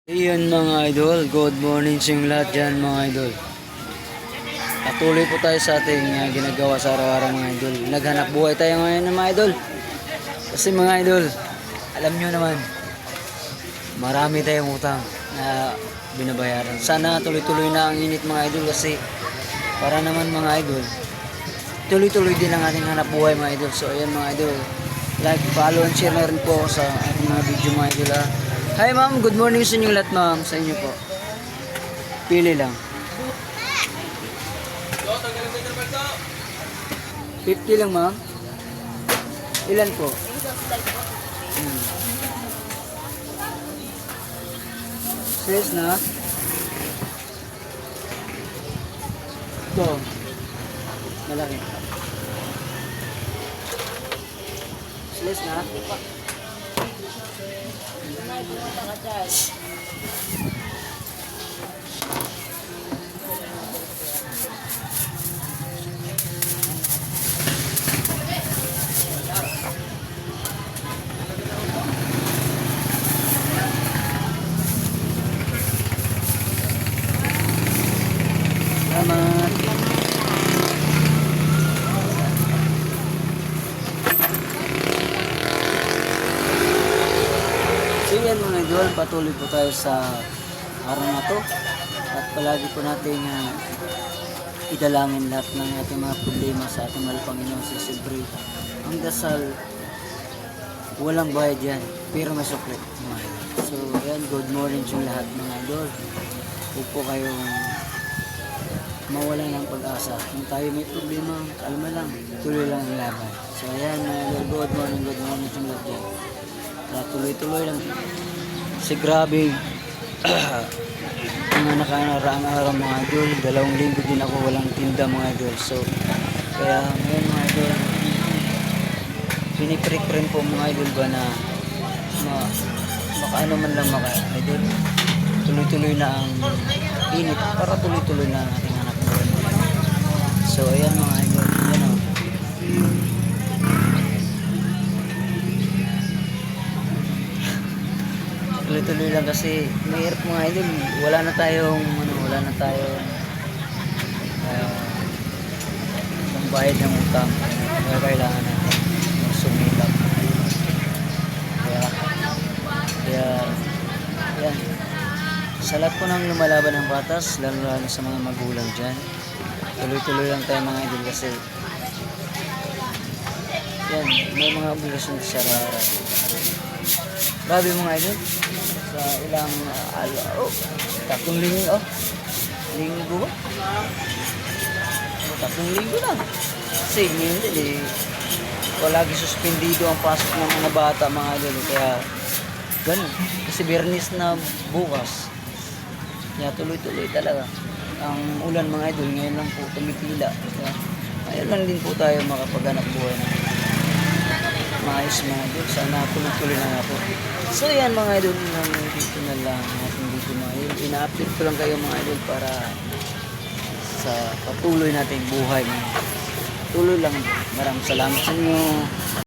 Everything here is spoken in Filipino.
Iyon mga idol, good morning sa inyong lahat dyan mga idol. Patuloy po tayo sa ating ginagawa sa araw-araw mga idol. Naghanap buhay tayo ngayon mga idol. Kasi mga idol, alam nyo naman, marami tayong utang na binabayaran. Sana tuloy-tuloy na ang init mga idol kasi para naman mga idol, tuloy-tuloy din ang ating hanap buhay mga idol. So ayan mga idol, like, follow and share na rin po sa ating mga video mga idol ha. Hi ma'am, good morning sa inyo lahat ma'am, sa inyo po. Pili lang. 50 lang ma'am. Ilan po? Sales na. Ito. Malaki. Sales na. Salamat. So yan mga idol, patuloy po tayo sa araw na to at palagi po natin idalangin lahat ng ating mga problema sa ating mahal Panginoon sa Siyempre. Ang dasal, walang bayad yan, pero may sukli mga idol. So yan, good morning sa lahat mga idol. Huwag po kayong mawala ng pag-asa. Kung tayo may problema, kalma lang, tuloy lang ang laban. So ayan mga idol, good morning sa lahat dyan. Tuloy-tuloy lang. Kasi grabe mga nakaraang araw mga idol, 2 linggo din ako walang tinda mga idol. So kaya ngayon mga idol, piniprik rin po mga idol ba na makaano man lang mga idol, tuloy-tuloy na ang init para tuloy-tuloy na ang ating anak buhay. So ayan mga idol, yan o. Tuloy-tuloy lang kasi mahirap mga idol, wala na tayong bayad ng utang, kaya kailangan natin sumilap. Kaya yan, sa lahat po ng lumalaban ng batas, lalo sa mga magulang dyan, tuloy-tuloy lang tayo mga idol kasi yan, may mga obligasyon sa araw-araw. Grabe mga idol, sa ilang 3 linggo, linggo ba? 3 linggo lang. Kasi hindi, palagi suspendido ang pasok ng mga bata mga idol. Kaya ganun. Kasi Biyernes na bukas. Kaya tuloy-tuloy talaga. Ang ulan mga idol, ngayon lang po tumipila. Kaya ngayon lang din po tayo makapaghanap buhay na maayos mga idol. Sana tuloy-tuloy na nga po. So yan mga idol, dito na lang natin dito mga idol. Ina-update ko lang kayo mga idol para sa patuloy nating buhay. Tuloy lang. Maraming salamat sa inyo.